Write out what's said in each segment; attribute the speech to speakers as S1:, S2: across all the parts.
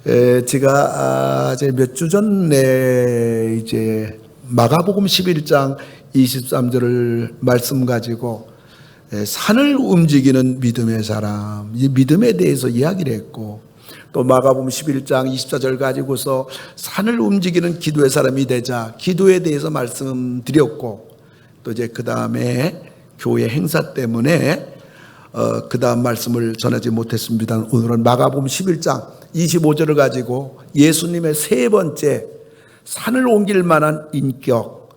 S1: 제가 몇 주 전에 이제 마가복음 11장 23절을 말씀 가지고 산을 움직이는 믿음의 사람, 이 믿음에 대해서 이야기를 했고, 또 마가복음 11장 24절 가지고서 산을 움직이는 기도의 사람이 되자 기도에 대해서 말씀드렸고, 또 이제 그 다음에 교회 행사 때문에 그 다음 말씀을 전하지 못했습니다. 오늘은 마가복음 11장 25절을 가지고 예수님의 세 번째 산을 옮길 만한 인격,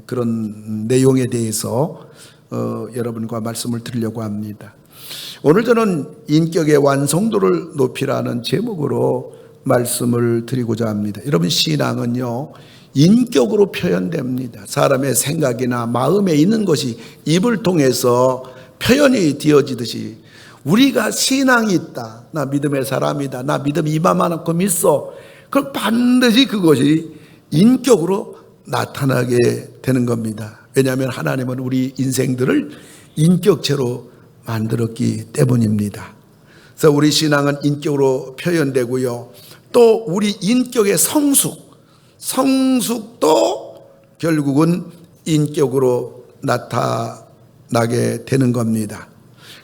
S1: 그런 내용에 대해서 여러분과 말씀을 드리려고 합니다. 오늘 저는 인격의 완성도를 높이라는 제목으로 말씀을 드리고자 합니다. 여러분, 신앙은요 인격으로 표현됩니다. 사람의 생각이나 마음에 있는 것이 입을 통해서 표현이 되어지듯이 우리가 신앙이 있다, 나 믿음의 사람이다, 나 믿음 이만큼 있어, 그럼 반드시 그것이 인격으로 나타나게 되는 겁니다. 왜냐하면 하나님은 우리 인생들을 인격체로 만들었기 때문입니다. 그래서 우리 신앙은 인격으로 표현되고요, 또 우리 인격의 성숙도 결국은 인격으로 나타나게 되는 겁니다.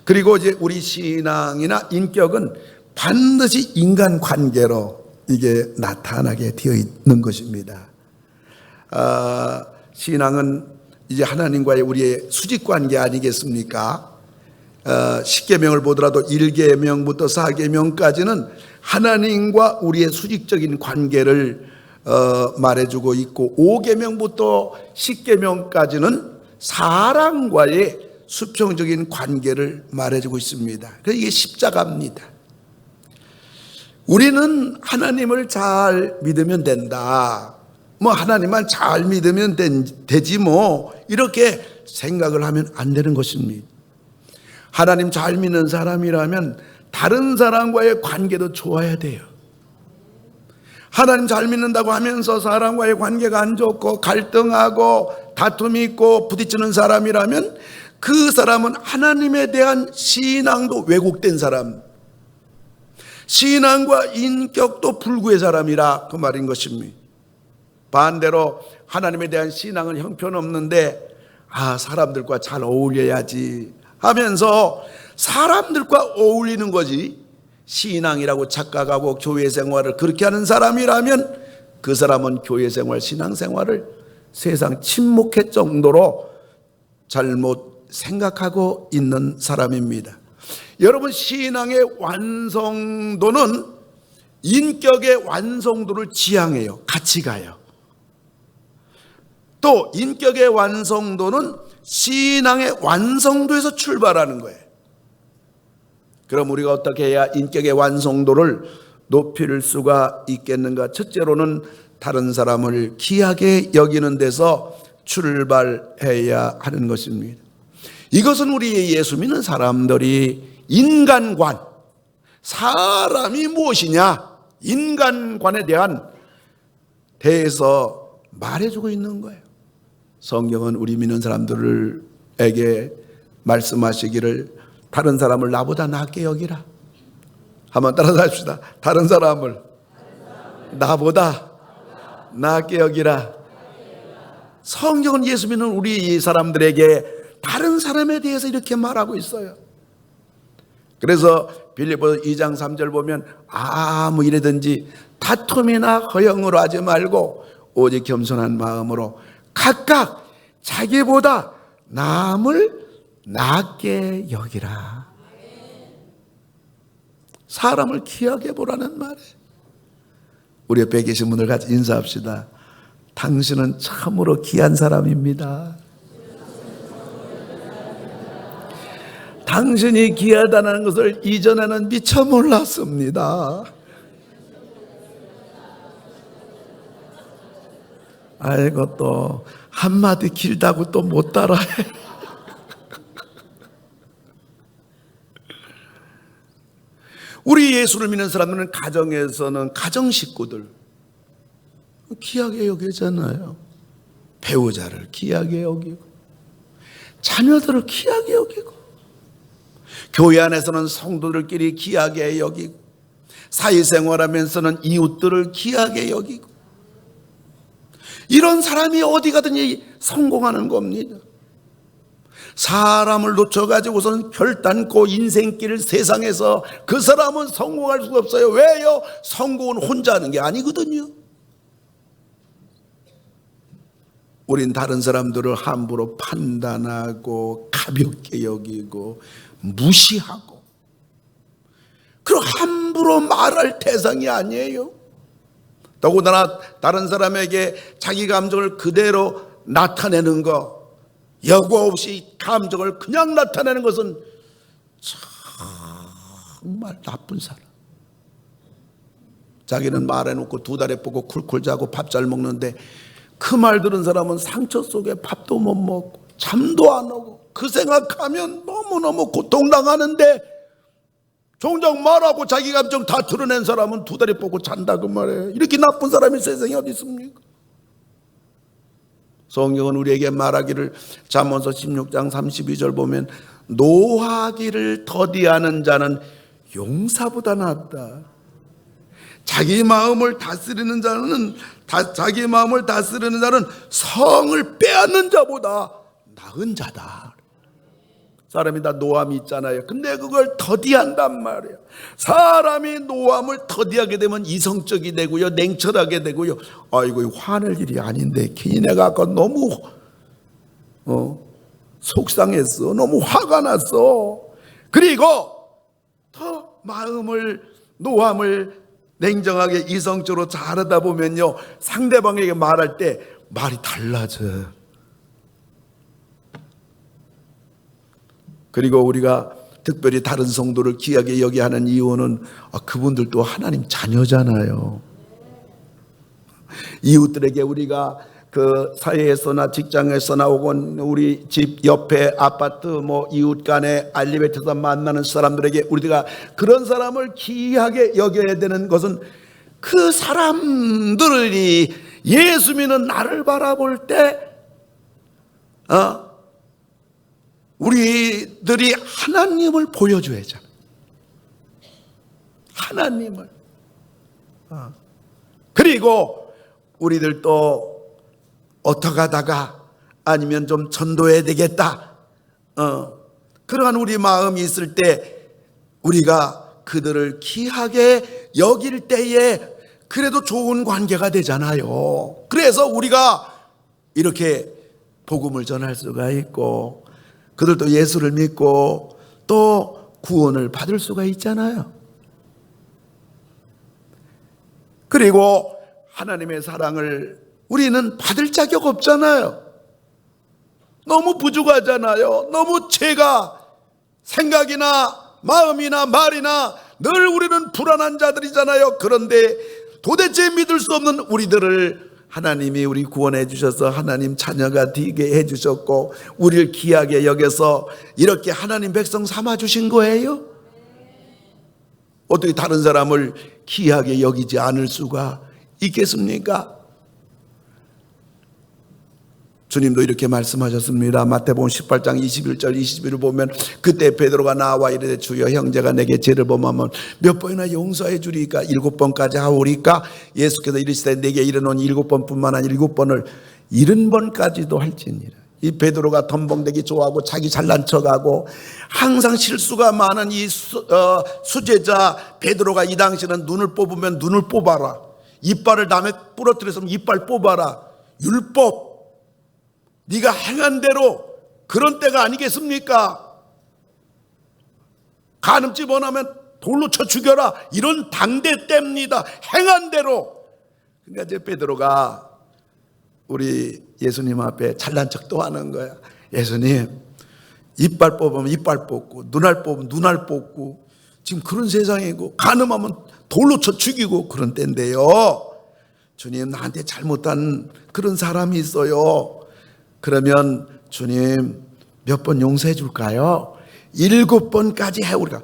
S1: 그리고 이제 우리 신앙이나 인격은 반드시 인간관계로 이게 나타나게 되어 있는 것입니다. 신앙은 이제 하나님과의 우리의 수직관계 아니겠습니까? 10계명을 보더라도 1계명부터 4계명까지는 하나님과 우리의 수직적인 관계를 말해주고 있고, 5계명부터 10계명까지는 사람과의 수평적인 관계를 말해주고 있습니다. 그래서 이게 십자가입니다. 우리는 하나님을 잘 믿으면 된다, 하나님만 잘 믿으면 되지 이렇게 생각을 하면 안 되는 것입니다. 하나님 잘 믿는 사람이라면 다른 사람과의 관계도 좋아야 돼요. 하나님 잘 믿는다고 하면서 사람과의 관계가 안 좋고 갈등하고 다툼이 있고 부딪히는 사람이라면 그 사람은 하나님에 대한 신앙도 왜곡된 사람, 신앙과 인격도 불구의 사람이라 그 말인 것입니다. 반대로 하나님에 대한 신앙은 형편없는데 사람들과 잘 어울려야지 하면서 사람들과 어울리는 거지, 신앙이라고 착각하고 교회 생활을 그렇게 하는 사람이라면 그 사람은 교회 생활, 신앙 생활을 세상 침묵할 정도로 잘못 생각하고 있는 사람입니다. 여러분, 신앙의 완성도는 인격의 완성도를 지향해요. 같이 가요. 또 인격의 완성도는 신앙의 완성도에서 출발하는 거예요. 그럼 우리가 어떻게 해야 인격의 완성도를 높일 수가 있겠는가? 첫째로는 다른 사람을 귀하게 여기는 데서 출발해야 하는 것입니다. 이것은 우리 예수 믿는 사람들이 인간관, 사람이 무엇이냐, 인간관에 대해서 말해주고 있는 거예요. 성경은 우리 믿는 사람들에게 말씀하시기를 다른 사람을 나보다 낫게 여기라. 한번 따라서 합시다. 다른 사람을 나보다 낫게 여기라. 성경은 예수 믿는 우리 사람들에게 다른 사람에 대해서 이렇게 말하고 있어요. 그래서 빌립보서 2장 3절 보면 아무 일이든지 다툼이나 허영으로 하지 말고 오직 겸손한 마음으로 각각 자기보다 남을 낫게 여기라. 사람을 귀하게 보라는 말이에요. 우리 옆에 계신 분들 같이 인사합시다. 당신은 참으로 귀한 사람입니다. 당신이 귀하다는 것을 이전에는 미처 몰랐습니다. 아이고, 또 한마디 길다고 또 못 따라해. 우리 예수를 믿는 사람들은 가정에서는 가정 식구들 귀하게 여기잖아요. 배우자를 귀하게 여기고, 자녀들을 귀하게 여기고, 교회 안에서는 성도들끼리 귀하게 여기고, 사회생활하면서는 이웃들을 귀하게 여기고, 이런 사람이 어디 가든지 성공하는 겁니다. 사람을 놓쳐가지고선 결단코 인생길을 세상에서 그 사람은 성공할 수가 없어요. 왜요? 성공은 혼자 하는 게 아니거든요. 우린 다른 사람들을 함부로 판단하고 가볍게 여기고 무시하고, 그리고 함부로 말할 대상이 아니에요. 더군다나 다른 사람에게 자기 감정을 그대로 나타내는 거, 여과 없이 감정을 그냥 나타내는 것은 정말 나쁜 사람. 자기는 말해놓고 두 달에 보고 쿨쿨 자고 밥 잘 먹는데, 그 말 들은 사람은 상처 속에 밥도 못 먹고 잠도 안 오고, 그 생각하면 너무너무 고통당하는데, 정작 말하고 자기 감정 다 드러낸 사람은 두 달에 보고 잔다고 말해요. 이렇게 나쁜 사람이 세상에 어디 있습니까? 성경은 우리에게 말하기를, 잠언서 16장 32절 보면 노하기를 더디하는 자는 용사보다 낫다. 자기 마음을 다스리는 자는 성을 빼앗는 자보다 나은 자다. 사람이 다 노함이 있잖아요. 근데 그걸 더디한단 말이에요. 사람이 노함을 더디하게 되면 이성적이 되고요, 냉철하게 되고요. 이거 화낼 일이 아닌데 괜히 내가 아까 너무 속상했어, 너무 화가 났어. 그리고 더 노함을 냉정하게 이성적으로 잘하다 보면요, 상대방에게 말할 때 말이 달라져요. 그리고 우리가 특별히 다른 성도를 귀하게 여기 하는 이유는, 그분들도 하나님 자녀잖아요. 이웃들에게 우리가 그 사회에서나 직장에서나 혹은 우리 집 옆에 아파트 이웃 간에 엘리베이터에서 만나는 사람들에게 우리가 그런 사람을 귀하게 여겨야 되는 것은, 그 사람들이 예수 믿는 나를 바라볼 때 우리들이 하나님을 보여줘야죠. 하나님을. 그리고 우리들도 어떻게 하다가 아니면 좀 전도해야 되겠다, 그러한 우리 마음이 있을 때 우리가 그들을 귀하게 여길 때에 그래도 좋은 관계가 되잖아요. 그래서 우리가 이렇게 복음을 전할 수가 있고, 그들도 예수를 믿고 또 구원을 받을 수가 있잖아요. 그리고 하나님의 사랑을 우리는 받을 자격 없잖아요. 너무 부족하잖아요. 너무 죄가 생각이나 마음이나 말이나 늘 우리는 불안한 자들이잖아요. 그런데 도대체 믿을 수 없는 우리들을 하나님이 우리 구원해 주셔서 하나님 자녀가 되게 해 주셨고, 우리를 귀하게 여겨서 이렇게 하나님 백성 삼아 주신 거예요. 어떻게 다른 사람을 귀하게 여기지 않을 수가 있겠습니까? 주님도 이렇게 말씀하셨습니다. 마태복음 18장 21절 22를 보면, 그때 베드로가 나와 이르되 주여, 형제가 내게 죄를 범하면 몇 번이나 용서해 주리까? 7번까지 하오리까? 예수께서 이르시되 내게 이르노니 7번뿐만 아니라 7번을 70번까지도 할지니라. 이 베드로가 덤벙대기 좋아하고 자기 잘난 척하고 항상 실수가 많은 이 수제자 베드로가, 이 당시는 눈을 뽑으면 눈을 뽑아라, 이빨을 남에 부러뜨렸으면 이빨 뽑아라, 율법, 네가 행한 대로, 그런 때가 아니겠습니까? 간음 집어넣으면 돌로 쳐 죽여라, 이런 당대 때입니다. 행한 대로. 그러니까 이제 베드로가 우리 예수님 앞에 잘난 척도 하는 거야. 예수님, 이빨 뽑으면 이빨 뽑고, 눈알 뽑으면 눈알 뽑고, 지금 그런 세상이고, 간음하면 돌로 쳐 죽이고 그런 때인데요. 주님, 나한테 잘못한 그런 사람이 있어요. 그러면 주님 몇 번 용서해 줄까요? 7번까지 해. 우리가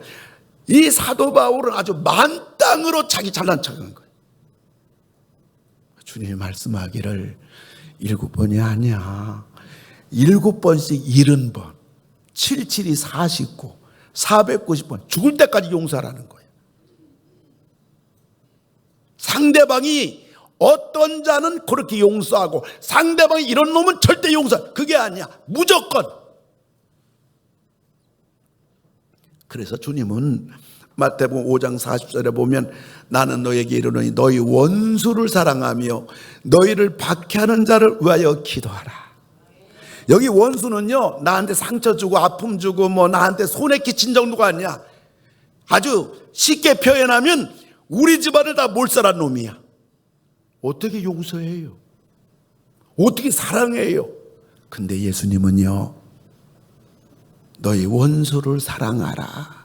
S1: 이 사도 바울은 아주 만땅으로 자기 잘난 척한 거예요. 주님이 말씀하기를 7번이 아니야, 7번씩 70번, 77이 49, 490번, 죽을 때까지 용서하라는 거예요. 상대방이 어떤 자는 그렇게 용서하고 상대방이 이런 놈은 절대 그게 아니야. 무조건. 그래서 주님은 마태복음 5장 40절에 보면 나는 너에게 이르노니 너희 원수를 사랑하며 너희를 박해하는 자를 위하여 기도하라. 여기 원수는요, 나한테 상처 주고 아픔 주고 나한테 손해 끼친 정도가 아니야. 아주 쉽게 표현하면 우리 집안을 다 몰살한 놈이야. 어떻게 용서해요? 어떻게 사랑해요? 근데 예수님은요, 너희 원수를 사랑하라.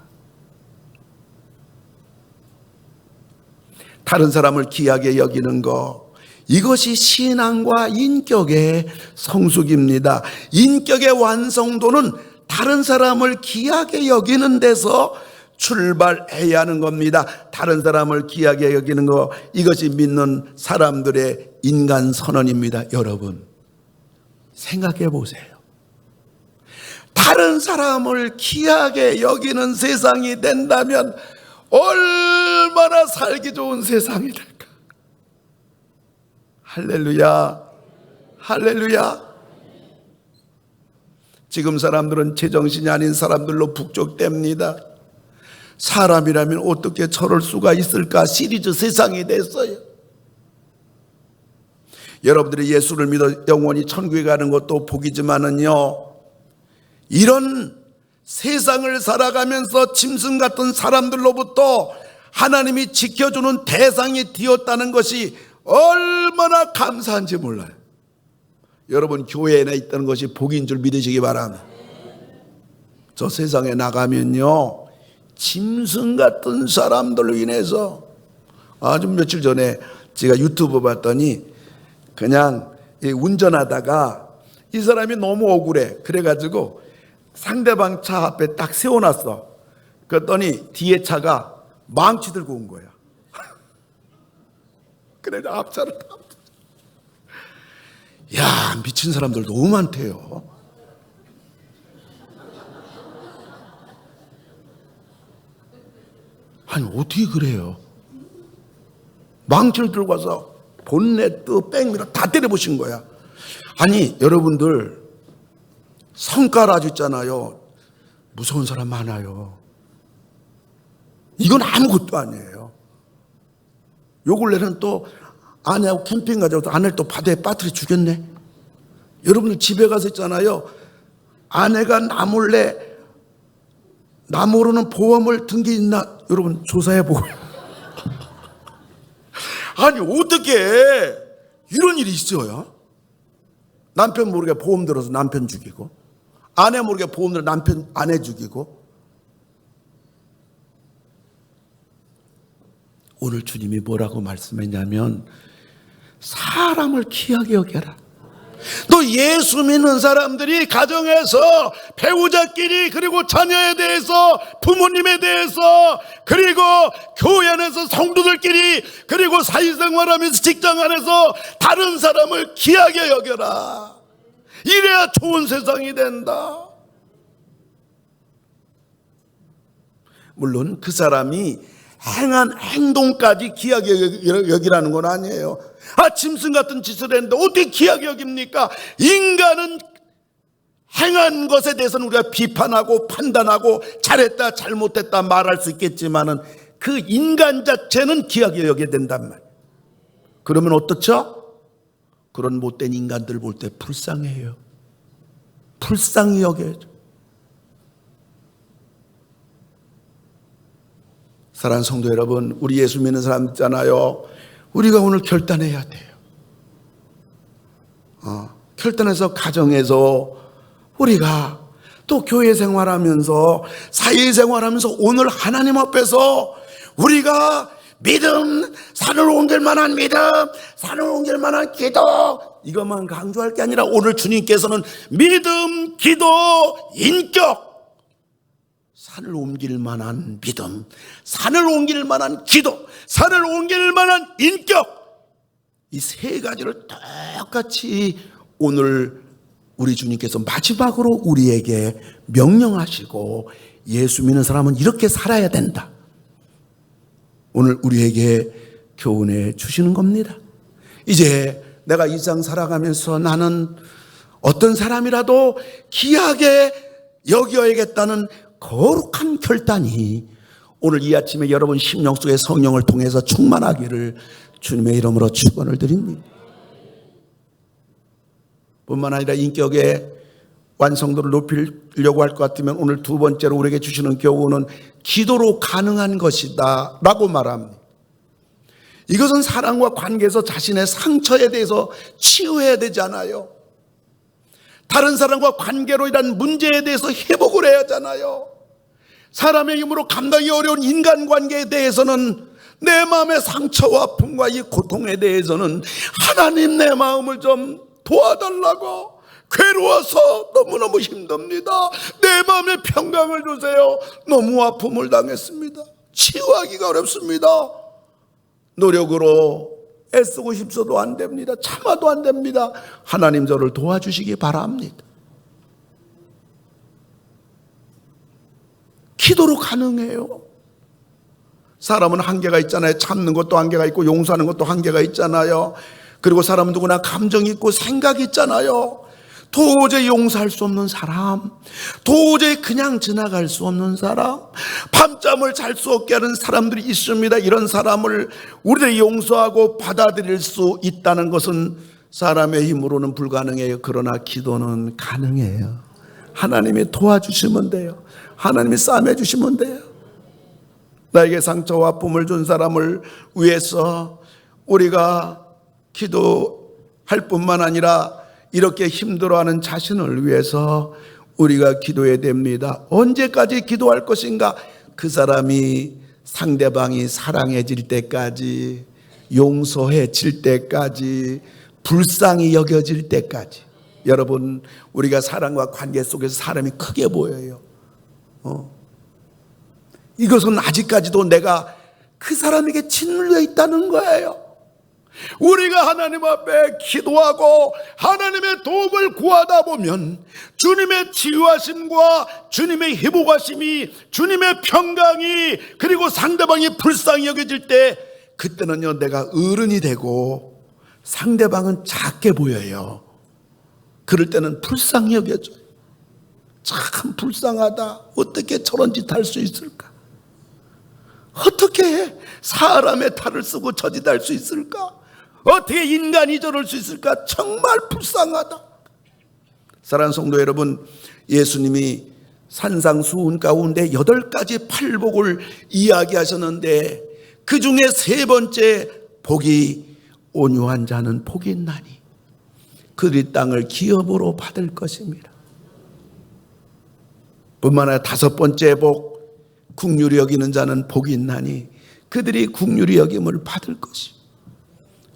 S1: 다른 사람을 귀하게 여기는 거, 이것이 신앙과 인격의 성숙입니다. 인격의 완성도는 다른 사람을 귀하게 여기는 데서 출발해야 하는 겁니다. 다른 사람을 귀하게 여기는 거, 이것이 믿는 사람들의 인간 선언입니다. 여러분, 생각해 보세요. 다른 사람을 귀하게 여기는 세상이 된다면 얼마나 살기 좋은 세상이 될까? 할렐루야, 할렐루야. 지금 사람들은 제정신이 아닌 사람들로 북적댑니다. 사람이라면 어떻게 저럴 수가 있을까? 시리즈 세상이 됐어요. 여러분들이 예수를 믿어 영원히 천국에 가는 것도 복이지만은요, 이런 세상을 살아가면서 짐승 같은 사람들로부터 하나님이 지켜주는 대상이 되었다는 것이 얼마나 감사한지 몰라요. 여러분, 교회에 있다는 것이 복인 줄 믿으시기 바랍니다. 저 세상에 나가면요, 짐승 같은 사람들로 인해서, 아주 며칠 전에 제가 유튜브 봤더니 그냥 운전하다가 이 사람이 너무 억울해. 그래가지고 상대방 차 앞에 딱 세워놨어. 그랬더니 뒤에 차가 망치 들고 온 거야. 그래, 앞차를 타. 야, 미친 사람들 너무 많대요. 아니, 어떻게 그래요? 망치를 들고 와서 본네트, 백미러 다 때려보신 거야. 아니, 여러분들, 성깔아주 있잖아요. 무서운 사람 많아요. 이건 아무것도 아니에요. 요 근래는 또 아내하고 캠핑 가자고 아내를 또 바다에 빠뜨려 죽였네. 여러분들 집에 가서 있잖아요. 아내가 나 몰래 나 모르는 보험을 든 게 있나? 여러분 조사해보고. 아니, 어떻게 이런 일이 있어요? 남편 모르게 보험 들어서 남편 죽이고, 아내 모르게 보험 들어 남편 아내 죽이고. 오늘 주님이 뭐라고 말씀했냐면, 사람을 귀하게 여겨라. 또 예수 믿는 사람들이 가정에서 배우자끼리, 그리고 자녀에 대해서, 부모님에 대해서, 그리고 교회 안에서 성도들끼리, 그리고 사회생활하면서 직장 안에서 다른 사람을 귀하게 여겨라. 이래야 좋은 세상이 된다. 물론 그 사람이 행한 행동까지 귀하게 여기라는 건 아니에요. 짐승 같은 짓을 했는데 어떻게 귀하게 여깁니까? 인간은 행한 것에 대해서는 우리가 비판하고 판단하고 잘했다 잘못했다 말할 수 있겠지만은 그 인간 자체는 귀하게 여겨야 된단 말이에요. 그러면 어떻죠? 그런 못된 인간들 볼 때 불쌍해요. 불쌍히 여겨야죠. 사랑하는 성도 여러분, 우리 예수 믿는 사람 있잖아요. 우리가 오늘 결단해야 돼요. 결단해서 가정에서 우리가 또 교회 생활하면서 사회 생활하면서 오늘 하나님 앞에서 우리가 믿음, 산을 옮길 만한 믿음, 산을 옮길 만한 기도, 이것만 강조할 게 아니라 오늘 주님께서는 믿음, 기도, 인격, 산을 옮길 만한 믿음, 산을 옮길 만한 기도, 산을 옮길 만한 인격, 이 세 가지를 똑같이 오늘 우리 주님께서 마지막으로 우리에게 명령하시고, 예수 믿는 사람은 이렇게 살아야 된다. 오늘 우리에게 교훈해 주시는 겁니다. 이제 내가 이 세상 살아가면서 나는 어떤 사람이라도 귀하게 여겨야겠다는 거룩한 결단이 오늘 이 아침에 여러분 심령 속에 성령을 통해서 충만하기를 주님의 이름으로 축원을 드립니다. 뿐만 아니라 인격의 완성도를 높이려고 할 것 같으면 오늘 두 번째로 우리에게 주시는 교훈은 기도로 가능한 것이다 라고 말합니다. 이것은 사랑과 관계에서 자신의 상처에 대해서 치유해야 되잖아요. 다른 사람과 관계로 인한 문제에 대해서 회복을 해야 하잖아요. 사람의 힘으로 감당이 어려운 인간관계에 대해서는 내 마음의 상처와 아픔과 이 고통에 대해서는 하나님 내 마음을 좀 도와달라고, 괴로워서 너무너무 힘듭니다, 내 마음에 평강을 주세요, 너무 아픔을 당했습니다, 치유하기가 어렵습니다, 노력으로 애쓰고 싶어도 안 됩니다, 참아도 안 됩니다, 하나님 저를 도와주시기 바랍니다. 기도로 가능해요. 사람은 한계가 있잖아요. 참는 것도 한계가 있고 용서하는 것도 한계가 있잖아요. 그리고 사람은 누구나 감정이 있고 생각이 있잖아요. 도저히 용서할 수 없는 사람, 도저히 그냥 지나갈 수 없는 사람, 밤잠을 잘 수 없게 하는 사람들이 있습니다. 이런 사람을 우리들이 용서하고 받아들일 수 있다는 것은 사람의 힘으로는 불가능해요. 그러나 기도는 가능해요. 하나님이 도와주시면 돼요. 하나님이 싸매주시면 돼요. 나에게 상처와 아픔을 준 사람을 위해서 우리가 기도할 뿐만 아니라 이렇게 힘들어하는 자신을 위해서 우리가 기도해야 됩니다. 언제까지 기도할 것인가? 그 사람이 상대방이 사랑해질 때까지, 용서해질 때까지, 불쌍히 여겨질 때까지. 여러분, 우리가 사랑과 관계 속에서 사람이 크게 보여요. 이것은 아직까지도 내가 그 사람에게 짓눌려 있다는 거예요. 우리가 하나님 앞에 기도하고 하나님의 도움을 구하다 보면 주님의 치유하심과 주님의 회복하심이, 주님의 평강이, 그리고 상대방이 불쌍히 여겨질 때, 그때는요 내가 어른이 되고 상대방은 작게 보여요. 그럴 때는 불쌍히 여겨져요. 참 불쌍하다, 어떻게 저런 짓 할 수 있을까, 어떻게 사람의 탈을 쓰고 저 짓 할 수 있을까, 어떻게 인간이 저럴 수 있을까, 정말 불쌍하다. 사랑하는 성도 여러분, 예수님이 산상수훈 가운데 8가지 팔복을 이야기하셨는데 그 중에 3번째 복이 온유한 자는 복이 있나니 그들이 땅을 기업으로 받을 것입니다. 뿐만 아니라 5번째 복, 긍휼히 여기는 자는 복이 있나니 그들이 긍휼히 여김을 받을 것입니다.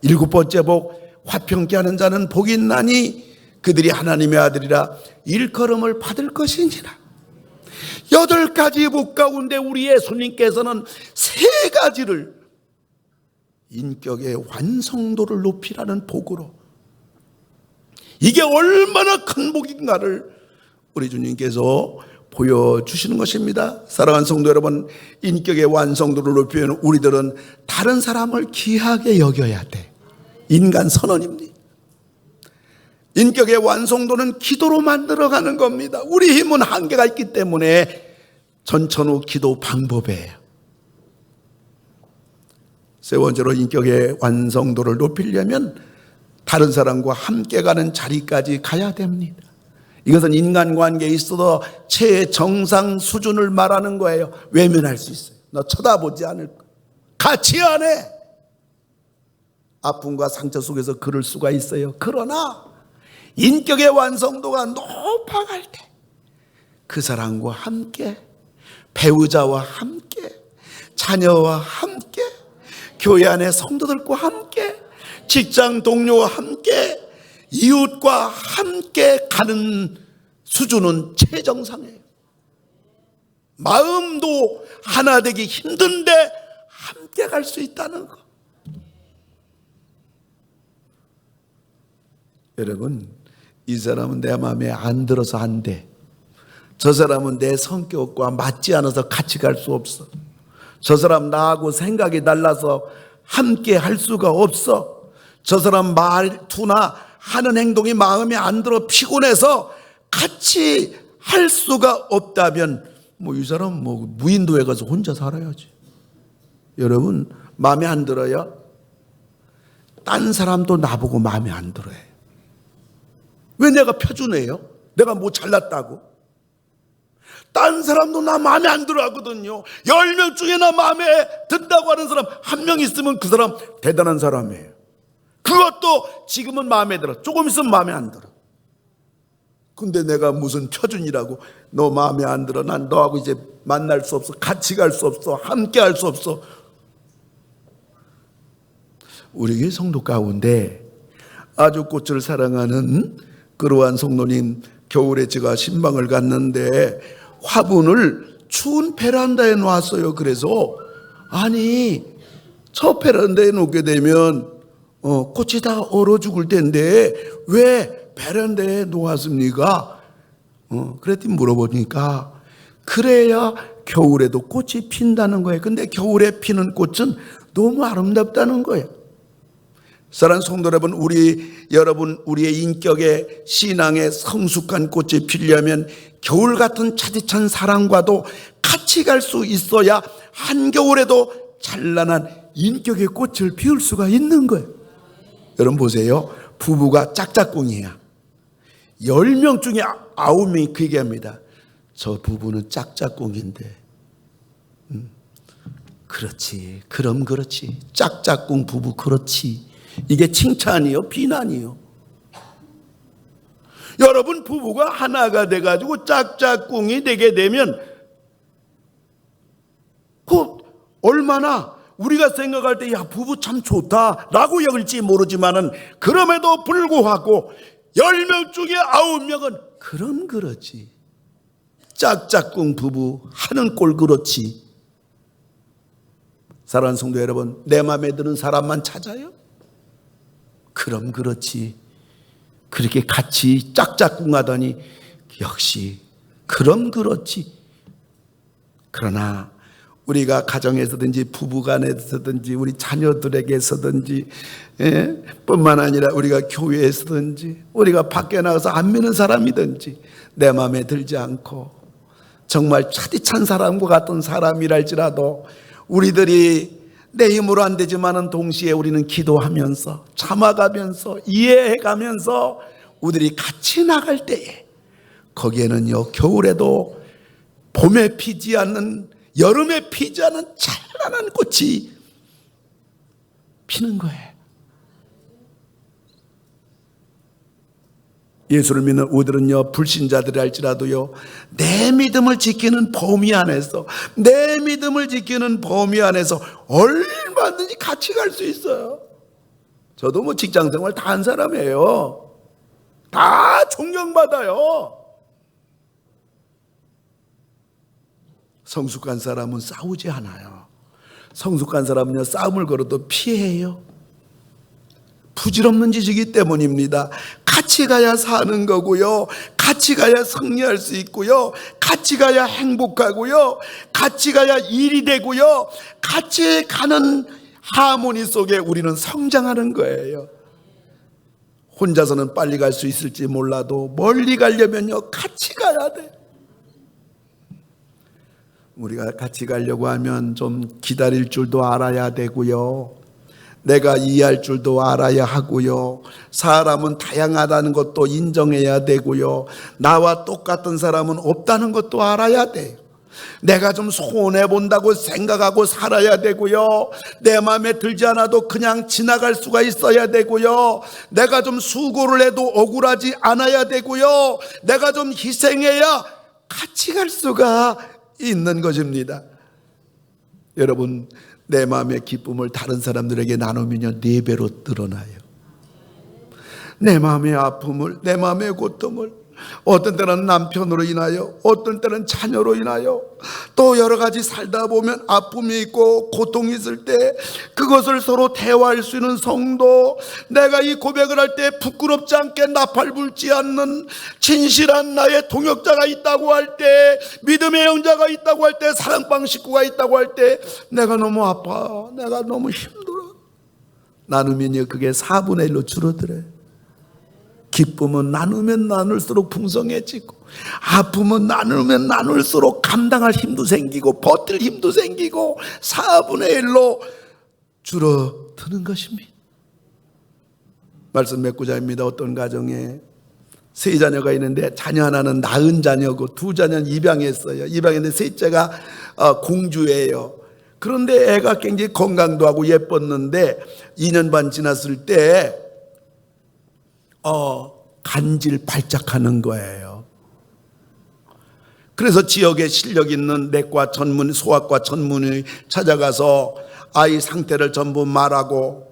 S1: 7번째 복, 화평케 하는 자는 복이 있나니 그들이 하나님의 아들이라 일컬음을 받을 것이니라. 8가지 복 가운데 우리 예수님께서는 3가지를 인격의 완성도를 높이라는 복으로, 이게 얼마나 큰 복인가를 우리 주님께서 보여주시는 것입니다. 사랑하는 성도 여러분, 인격의 완성도를 높이면 우리들은 다른 사람을 귀하게 여겨야 돼. 인간 선언입니다. 인격의 완성도는 기도로 만들어가는 겁니다. 우리 힘은 한계가 있기 때문에 전천후 기도 방법이에요. 세 번째로 인격의 완성도를 높이려면 다른 사람과 함께 가는 자리까지 가야 됩니다. 이것은 인간관계에 있어도 최정상 수준을 말하는 거예요. 외면할 수 있어요. 너 쳐다보지 않을 거야. 같이 안 해. 아픔과 상처 속에서 그럴 수가 있어요. 그러나 인격의 완성도가 높아갈 때 그 사람과 함께, 배우자와 함께, 자녀와 함께, 교회 안의 성도들과 함께, 직장 동료와 함께, 이웃과 함께 가는 수준은 최정상이에요. 마음도 하나 되기 힘든데 함께 갈 수 있다는 것. 여러분, 이 사람은 내 마음에 안 들어서 안 돼. 저 사람은 내 성격과 맞지 않아서 같이 갈 수 없어. 저 사람 나하고 생각이 달라서 함께 할 수가 없어. 저 사람 말투나 하는 행동이 마음에 안 들어 피곤해서 같이 할 수가 없다면 이 사람 무인도에 가서 혼자 살아야지. 여러분, 마음에 안 들어요? 딴 사람도 나보고 마음에 안 들어요. 왜 내가 표준해요? 내가 잘났다고? 딴 사람도 나 마음에 안 들어 하거든요. 10명 중에 나 마음에 든다고 하는 사람 1명 있으면 그 사람 대단한 사람이에요. 그것도 지금은 마음에 들어. 조금 있으면 마음에 안 들어. 근데 내가 무슨 표준이라고 너 마음에 안 들어. 난 너하고 이제 만날 수 없어. 같이 갈 수 없어. 함께 할 수 없어. 우리 교회 성도 가운데 아주 꽃을 사랑하는 그러한 성도님, 겨울에 제가 신방을 갔는데 화분을 추운 베란다에 놨어요. 그래서 아니 저 베란다에 놓게 되면 꽃이 다 얼어 죽을 텐데 왜 베란다에 놓았습니까? 그랬더니 물어보니까 그래야 겨울에도 꽃이 핀다는 거예요. 근데 겨울에 피는 꽃은 너무 아름답다는 거예요. 사랑하는 성도 여러분, 우리의 인격의 신앙의 성숙한 꽃이 피려면 겨울 같은 차디찬 사랑과도 같이 갈 수 있어야 한겨울에도 찬란한 인격의 꽃을 피울 수가 있는 거예요. 여러분 보세요. 부부가 짝짝꿍이야. 10명 중에 9명이 그 얘기합니다. 저 부부는 짝짝꿍인데. 그렇지. 그럼 그렇지. 짝짝꿍 부부 그렇지. 이게 칭찬이요? 비난이요? 여러분, 부부가 하나가 돼가지고 짝짝꿍이 되게 되면 그 얼마나 우리가 생각할 때 야 부부 참 좋다라고 여길지 모르지만은 그럼에도 불구하고 10명 중에 9명은 그럼 그렇지. 짝짝꿍 부부 하는 꼴 그렇지. 사랑하는 성도 여러분, 내 마음에 드는 사람만 찾아요? 그럼 그렇지. 그렇게 같이 짝짝꿍하더니 역시 그럼 그렇지. 그러나 우리가 가정에서든지 부부간에서든지 우리 자녀들에게서든지 뿐만 아니라 우리가 교회에서든지 우리가 밖에 나가서 안 믿는 사람이든지 내 마음에 들지 않고 정말 차디찬 사람과 같은 사람이랄지라도 우리들이 내 힘으로 안 되지만은 동시에 우리는 기도하면서 참아가면서 이해해가면서 우리들이 같이 나갈 때에 거기에는요 겨울에도 봄에 피지 않는 여름에 피지 않는 찬란한 꽃이 피는 거예요. 예수를 믿는 우리들은요 불신자들일지라도요 내 믿음을 지키는 범위 안에서 내 믿음을 지키는 범위 안에서 얼마든지 같이 갈 수 있어요. 저도 직장생활 다 한 사람이에요. 다 존경받아요. 성숙한 사람은 싸우지 않아요. 성숙한 사람은요 싸움을 걸어도 피해요. 부질없는 짓이기 때문입니다. 같이 가야 사는 거고요. 같이 가야 승리할 수 있고요. 같이 가야 행복하고요. 같이 가야 일이 되고요. 같이 가는 하모니 속에 우리는 성장하는 거예요. 혼자서는 빨리 갈 수 있을지 몰라도 멀리 가려면요 같이 가야 돼. 우리가 같이 가려고 하면 좀 기다릴 줄도 알아야 되고요. 내가 이해할 줄도 알아야 하고요. 사람은 다양하다는 것도 인정해야 되고요. 나와 똑같은 사람은 없다는 것도 알아야 돼요. 내가 좀 손해본다고 생각하고 살아야 되고요. 내 마음에 들지 않아도 그냥 지나갈 수가 있어야 되고요. 내가 좀 수고를 해도 억울하지 않아야 되고요. 내가 좀 희생해야 같이 갈 수가 있는 것입니다. 여러분, 내 마음의 기쁨을 다른 사람들에게 나누면요 4배로 늘어나요. 내 마음의 아픔을, 내 마음의 고통을 어떤 때는 남편으로 인하여, 어떤 때는 자녀로 인하여, 또 여러 가지 살다 보면 아픔이 있고 고통이 있을 때 그것을 서로 대화할 수 있는 성도, 내가 이 고백을 할 때 부끄럽지 않게 나팔 불지 않는 진실한 나의 동역자가 있다고 할 때, 믿음의 형제가 있다고 할 때, 사랑방 식구가 있다고 할 때 내가 너무 아파, 내가 너무 힘들어, 나누면요 그게 4분의 1로 줄어들어요. 기쁨은 나누면 나눌수록 풍성해지고, 아픔은 나누면 나눌수록 감당할 힘도 생기고 버틸 힘도 생기고 4분의 1로 줄어드는 것입니다. 말씀 맺고자입니다. 어떤 가정에 세 자녀가 있는데 자녀 하나는 낳은 자녀고 두 자녀는 입양했어요. 입양했는데 셋째가 공주예요. 그런데 애가 굉장히 건강도 하고 예뻤는데 2년 반 지났을 때 간질 발작하는 거예요. 그래서 지역에 실력 있는 내과 전문, 소아과 전문의 찾아가서 아이 상태를 전부 말하고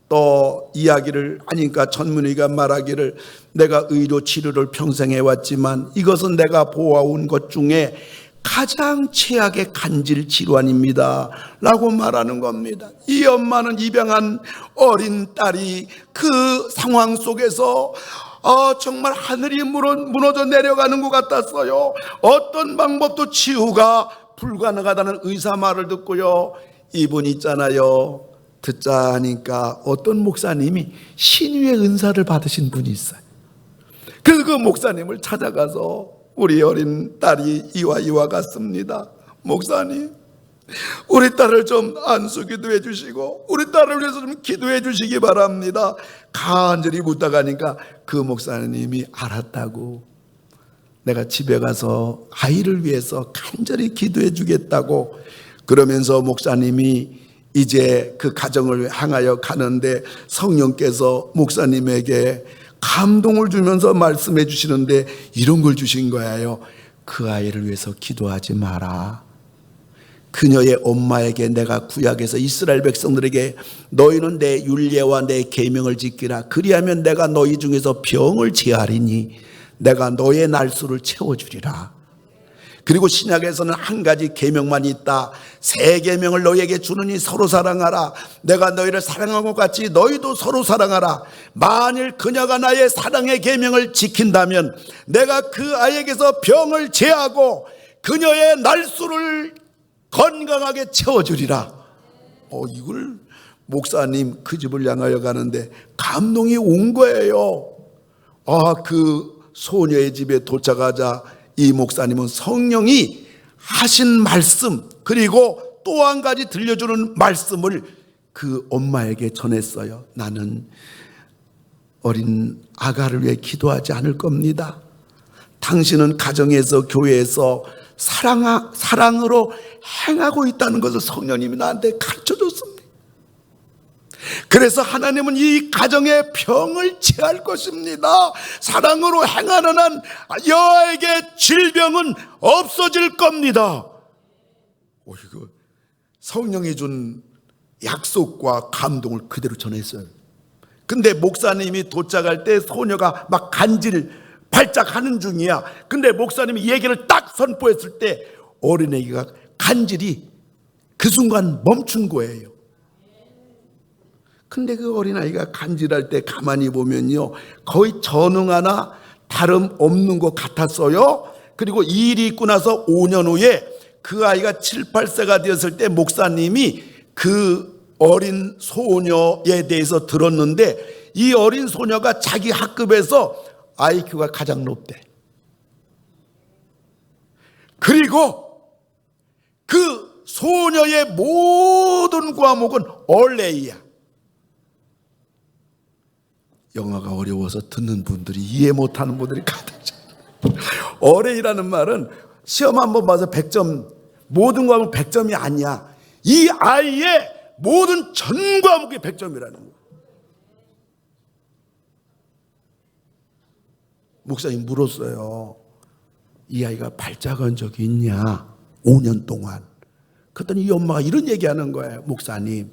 S1: 또 이야기를 하니까 전문의가 말하기를 내가 의료 치료를 평생 해왔지만 이것은 내가 보아온 것 중에 가장 최악의 간질 질환입니다 라고 말하는 겁니다. 이 엄마는 입양한 어린 딸이 그 상황 속에서 정말 하늘이 무너져 내려가는 것 같았어요. 어떤 방법도 치유가 불가능하다는 의사 말을 듣고요, 이분 있잖아요, 듣자 하니까 어떤 목사님이 신유의 은사를 받으신 분이 있어요. 그래서 그 목사님을 찾아가서 우리 어린 딸이 이와 같습니다. 목사님, 우리 딸을 좀 안수 기도해 주시고 우리 딸을 위해서 좀 기도해 주시기 바랍니다. 간절히 부탁하니까 그 목사님이 알았다고, 내가 집에 가서 아이를 위해서 간절히 기도해 주겠다고 그러면서 목사님이 이제 그 가정을 향하여 가는데 성령께서 목사님에게 감동을 주면서 말씀해 주시는데 이런 걸 주신 거예요. 그 아이를 위해서 기도하지 마라. 그녀의 엄마에게 내가 구약에서 이스라엘 백성들에게 너희는 내 율례와 내 계명을 지키라. 그리하면 내가 너희 중에서 병을 제하리니 내가 너의 날수를 채워주리라. 그리고 신약에서는 한 가지 계명만 있다. 새 계명을 너희에게 주느니 서로 사랑하라. 내가 너희를 사랑한 것 같이 너희도 서로 사랑하라. 만일 그녀가 나의 사랑의 계명을 지킨다면 내가 그 아이에게서 병을 제하고 그녀의 날수를 건강하게 채워주리라. 이걸 목사님 그 집을 향하여 가는데 감동이 온 거예요. 그 소녀의 집에 도착하자 이 목사님은 성령이 하신 말씀, 그리고 또 한 가지 들려주는 말씀을 그 엄마에게 전했어요. 나는 어린 아가를 위해 기도하지 않을 겁니다. 당신은 가정에서 교회에서 사랑으로 행하고 있다는 것을 성령님이 나한테 가르쳐줬습니다. 그래서 하나님은 이 가정의 병을 제할 것입니다. 사랑으로 행하는 한 여아에게 질병은 없어질 겁니다. 이거 성령이 준 약속과 감동을 그대로 전했어요. 근데 목사님이 도착할 때 소녀가 막 간질 발작하는 중이야. 근데 목사님이 얘기를 딱 선포했을 때 어린애기가 간질이 그 순간 멈춘 거예요. 근데 그 어린아이가 간질할 때 가만히 보면요, 거의 전응하나 다름없는 것 같았어요. 그리고 이 일이 있고 나서 5년 후에 그 아이가 7, 8세가 되었을 때 목사님이 그 어린 소녀에 대해서 들었는데 이 어린 소녀가 자기 학급에서 IQ가 가장 높대. 그리고 그 소녀의 모든 과목은 올레이야. 영어가 어려워서 듣는 분들이 이해 못하는 분들이 가득 어레이라는 말은 시험 한번 봐서 100점, 모든 과목 100점이 아니야. 이 아이의 모든 전 과목이 100점이라는 거야. 목사님 물었어요. 이 아이가 발작한 적이 있냐? 5년 동안. 그랬더니 이 엄마가 이런 얘기하는 거예요. 목사님,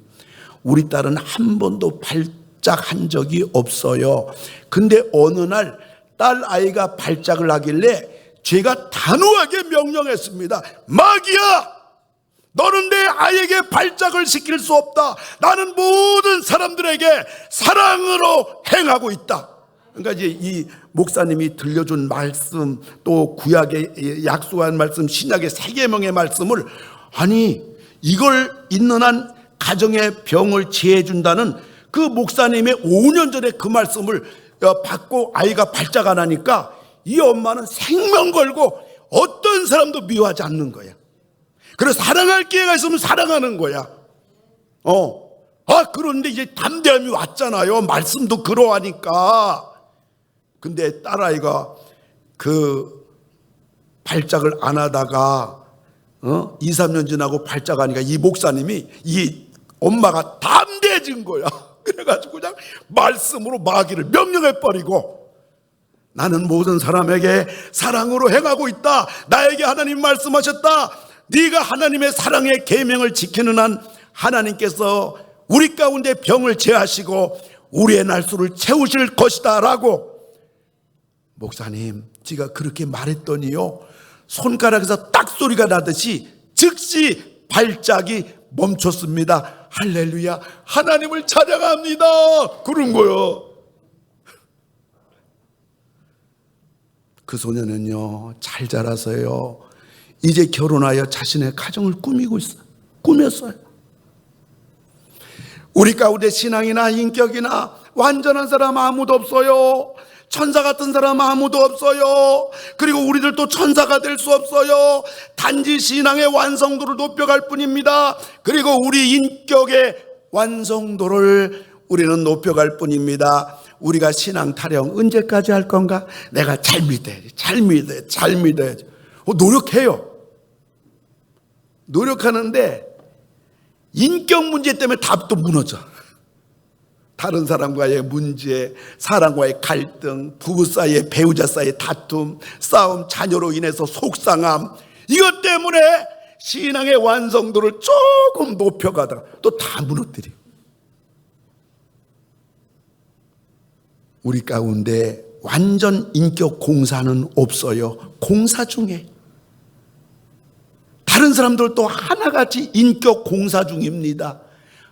S1: 우리 딸은 한 번도 발작한 적이 없어요. 근데 어느 날 딸 아이가 발작을 하길래 제가 단호하게 명령했습니다. 마귀야, 너는 내 아이에게 발작을 시킬 수 없다. 나는 모든 사람들에게 사랑으로 행하고 있다. 그러니까 이제 이 목사님이 들려준 말씀, 또 구약의 약속한 말씀, 신약의 세 계명의 말씀을, 아니 이걸 있는 한 가정의 병을 제해 준다는 그 목사님의 5년 전에 그 말씀을 받고 아이가 발작 안 하니까 이 엄마는 생명 걸고 어떤 사람도 미워하지 않는 거야. 그래서 사랑할 기회가 있으면 사랑하는 거야. 그런데 이제 담대함이 왔잖아요. 말씀도 그러하니까. 근데 딸아이가 그 발작을 안 하다가 2, 3년 지나고 발작하니까 이 목사님이 이 엄마가 담대해진 거야. 그래가지고 그냥 말씀으로 마귀를 명령해버리고, 나는 모든 사람에게 사랑으로 행하고 있다. 나에게 하나님 말씀하셨다. 네가 하나님의 사랑의 계명을 지키는 한 하나님께서 우리 가운데 병을 제하시고 우리의 날수를 채우실 것이다 라고. 목사님, 제가 그렇게 말했더니요, 손가락에서 딱 소리가 나듯이 즉시 발작이 멈췄습니다. 할렐루야, 하나님을 찬양합니다. 그런 거요. 그 소녀는요, 잘 자라서요, 이제 결혼하여 자신의 가정을 꾸몄어요. 우리 가운데 신앙이나 인격이나 완전한 사람 아무도 없어요. 천사 같은 사람 아무도 없어요. 그리고 우리들도 천사가 될 수 없어요. 단지 신앙의 완성도를 높여갈 뿐입니다. 그리고 우리 인격의 완성도를 우리는 높여갈 뿐입니다. 우리가 신앙 타령 언제까지 할 건가? 내가 잘 믿어야지. 노력해요. 노력하는데 인격 문제 때문에 답도 무너져. 다른 사람과의 문제, 사람과의 갈등, 부부 사이에 배우자 사이의 다툼, 싸움, 자녀로 인해서 속상함, 이것 때문에 신앙의 완성도를 조금 높여가다가 또 다 무너뜨려. 우리 가운데 완전 인격 공사는 없어요. 공사 중에 다른 사람들도 하나같이 인격 공사 중입니다.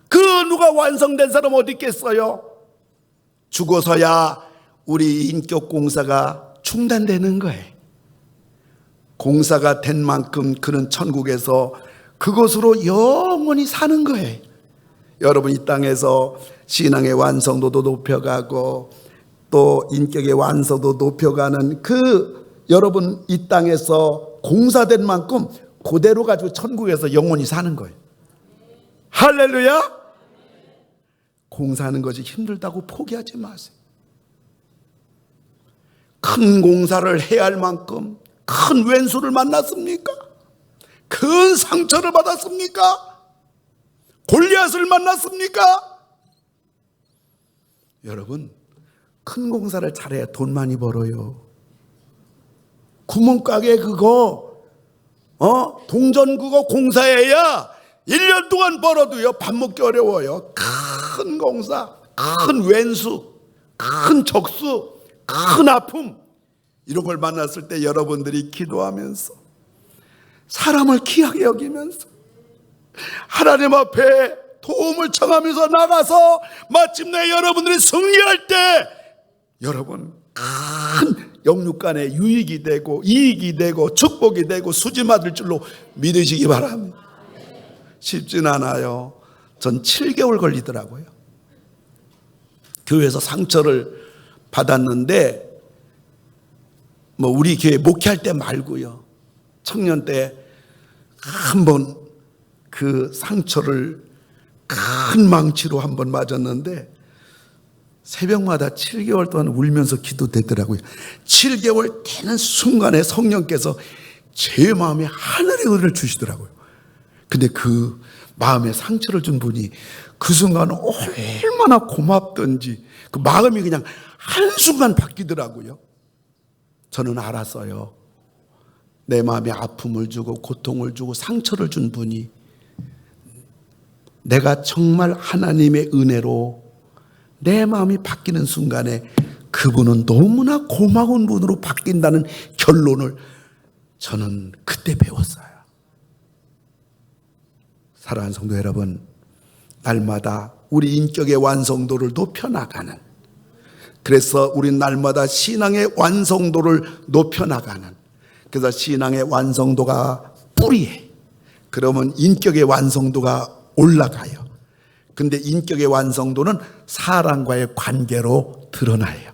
S1: 그 누가 완성된 사람 어디 있겠어요? 죽어서야 우리 인격 공사가 중단되는 거예요. 공사가 된 만큼 그는 천국에서 그것으로 영원히 사는 거예요. 여러분, 이 땅에서 신앙의 완성도도 높여가고 또 인격의 완성도 높여가는 그 여러분 이 땅에서 공사된 만큼 그대로 가지고 천국에서 영원히 사는 거예요. 할렐루야. 공사하는 것이 힘들다고 포기하지 마세요. 큰 공사를 해야 할 만큼 큰 왼수를 만났습니까? 큰 상처를 받았습니까? 골리앗을 만났습니까? 여러분, 큰 공사를 잘해야 돈 많이 벌어요. 구멍가게 그거 동전 그거 공사해야 1년 동안 벌어도요 밥 먹기 어려워요. 큰 공사, 큰 왼수, 큰 적수, 큰 아픔, 이런 걸 만났을 때 여러분들이 기도하면서 사람을 귀하게 여기면서 하나님 앞에 도움을 청하면서 나가서 마침내 여러분들이 승리할 때 여러분 큰 영육간에 유익이 되고 이익이 되고 축복이 되고 수지 받을 줄로 믿으시기 바랍니다. 쉽진 않아요. 전 7개월 걸리더라고요. 교회에서 상처를 받았는데 우리 교회 목회할 때 말고요, 청년 때 한번 그 상처를 큰 망치로 한번 맞았는데 새벽마다 7개월 동안 울면서 기도되더라고요. 7개월 되는 순간에 성령께서 제 마음에 하늘의 은혜를 주시더라고요. 근데 그 마음에 상처를 준 분이 그 순간 얼마나 고맙던지 그 마음이 그냥 한순간 바뀌더라고요. 저는 알았어요. 내 마음에 아픔을 주고 고통을 주고 상처를 준 분이 내가 정말 하나님의 은혜로 내 마음이 바뀌는 순간에 그분은 너무나 고마운 분으로 바뀐다는 결론을 저는 그때 배웠어요. 사랑하는 성도 여러분, 날마다 우리 인격의 완성도를 높여나가는, 그래서 우리 날마다 신앙의 완성도를 높여나가는, 그래서 신앙의 완성도가 뿌리에, 그러면 인격의 완성도가 올라가요. 근데 인격의 완성도는 사람과의 관계로 드러나요.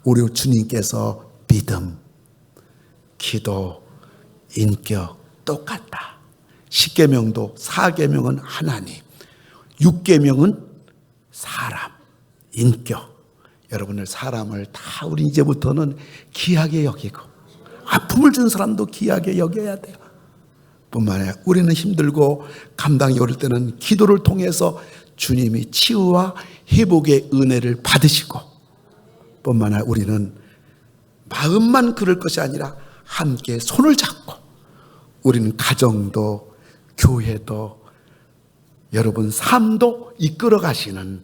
S1: 우리 주님께서 믿음, 기도, 인격 똑같다. 10계명도 4계명은 하나님, 6계명은 사람, 인격. 여러분들 사람을 다 우리 이제부터는 귀하게 여기고 아픔을 준 사람도 귀하게 여겨야 돼요. 뿐만 아니라 우리는 힘들고 감당이 어릴 때는 기도를 통해서 주님이 치유와 회복의 은혜를 받으시고, 뿐만 아니라 우리는 마음만 그럴 것이 아니라 함께 손을 잡고 우리는 가정도 교회도 여러분 삶도 이끌어 가시는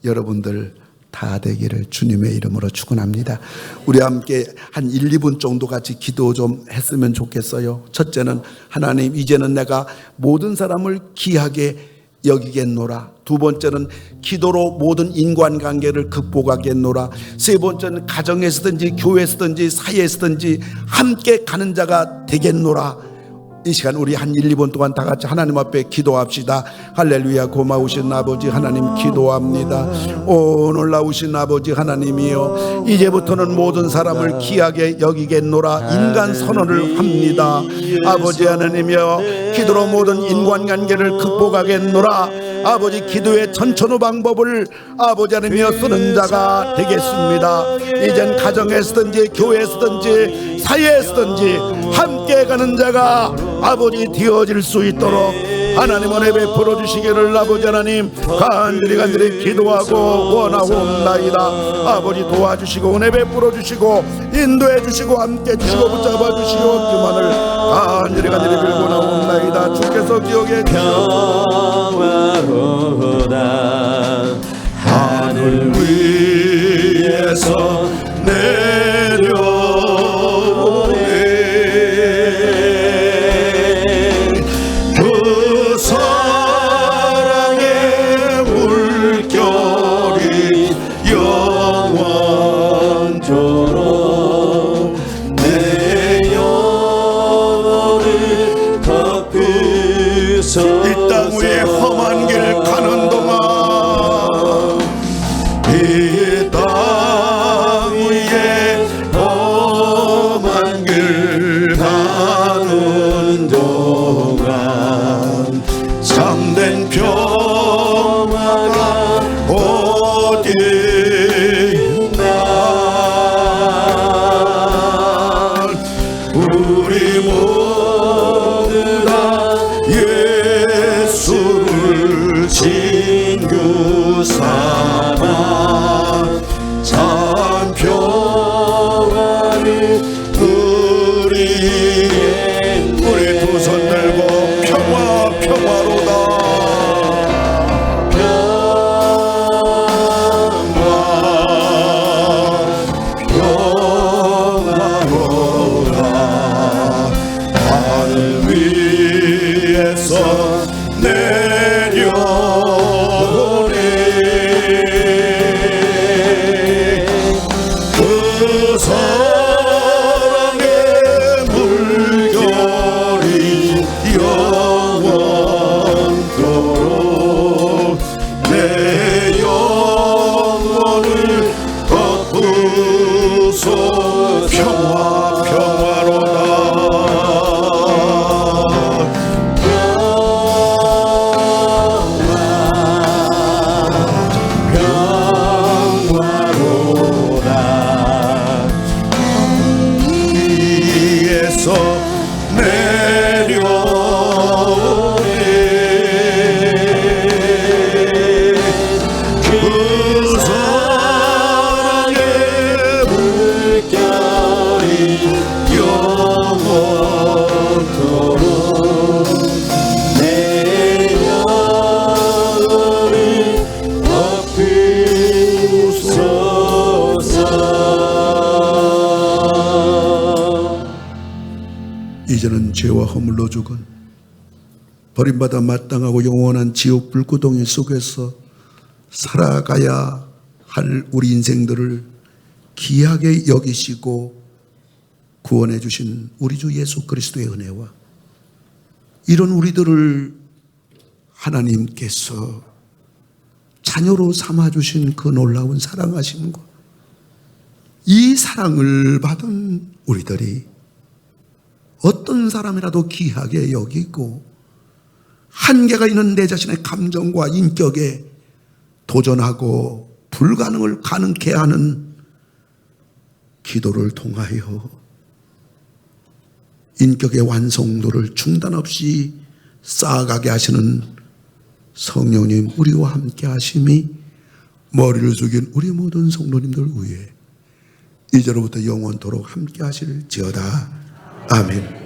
S1: 여러분들 다 되기를 주님의 이름으로 축원합니다. 우리 함께 한 1, 2분 정도 같이 기도 좀 했으면 좋겠어요. 첫째는 하나님, 이제는 내가 모든 사람을 귀하게 여기겠노라. 두 번째는 기도로 모든 인간관계를 극복하겠노라. 세 번째는 가정에서든지 교회에서든지 사회에서든지 함께 가는 자가 되겠노라. 이 시간 우리 한 1, 2분 동안 다 같이 하나님 앞에 기도합시다. 할렐루야. 고마우신 아버지 하나님 기도합니다. 오 놀라우신 아버지 하나님이여, 이제부터는 모든 사람을 귀하게 여기겠노라 인간 선언을 합니다. 아버지 하나님이여, 기도로 모든 인간관계를 극복하겠노라. 아버지 기도의 천천후 방법을 아버지 하나님이여 쓰는 자가 되겠습니다. 이젠 가정에서든지 교회에서든지 사회에서든지 함께 가는 자가 아버지 되어질 수 있도록 하나님 은혜 베풀어 주시기를 아버지 하나님 간절히 기도하고 원하옵나이다. 아버지 도와주시고 은혜 베풀어 주시고 인도해 주시고 함께 주시고 붙잡아 주시고 그만을 간절히 빌고 나옵나이다. 주께서 기억해 주시옵소서. 하늘 위에서 이제는 죄와 허물로 죽은 버림받아 마땅하고 영원한 지옥 불구덩이 속에서 살아가야 할 우리 인생들을 귀하게 여기시고 구원해 주신 우리 주 예수 그리스도의 은혜와 이런 우리들을 하나님께서 자녀로 삼아주신 그 놀라운 사랑하심과 이 사랑을 받은 우리들이 어떤 사람이라도 귀하게 여기고 한계가 있는 내 자신의 감정과 인격에 도전하고 불가능을 가능케 하는 기도를 통하여 인격의 완성도를 중단 없이 쌓아가게 하시는 성령님 우리와 함께 하심이 머리를 숙인 우리 모든 성도님들 위해 이제로부터 영원토록 함께 하실지어다. 아멘.